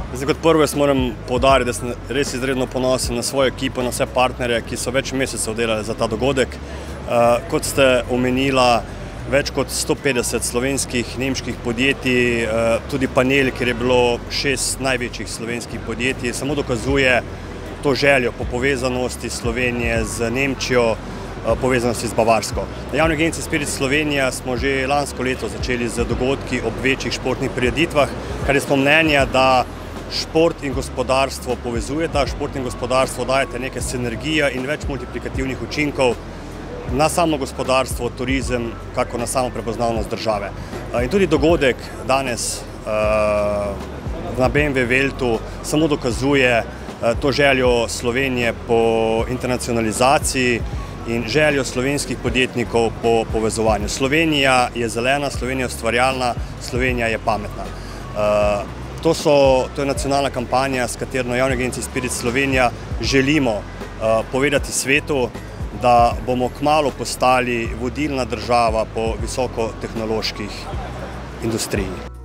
Kot prvo jaz moram poudariti, da sem res izredno ponosen na svojo ekipo, na vse partnerje, ki so več mesecev delali za ta dogodek. Kot ste omenila, več kot 150 slovenskih, nemških podjetij, tudi panel, kjer je bilo 6 največjih slovenskih podjetij, samo dokazuje to željo po povezanosti Slovenije z Nemčijo, povezanosti z Bavarsko. Na Javni agenciji Spirit Slovenija smo že lansko leto začeli z dogodki ob večjih športnih prireditvah, kar je smo mnenja, da šport in gospodarstvo povezujeta, šport in gospodarstvo dajete neke sinergije in več multiplikativnih učinkov na samo gospodarstvo, turizem, kako na samo prepoznavnost države. In tudi dogodek danes na BMW Weltu samo dokazuje to željo Slovenije po internacionalizaciji in željo slovenskih podjetnikov po povezovanju. Slovenija je zelena, Slovenija je ustvarjalna, Slovenija je pametna. To je nacionalna kampanja, s katero na Javni agenciji Spirit Slovenija želimo povedati svetu, da bomo kmalu postali vodilna država po visokotehnoloških industriji.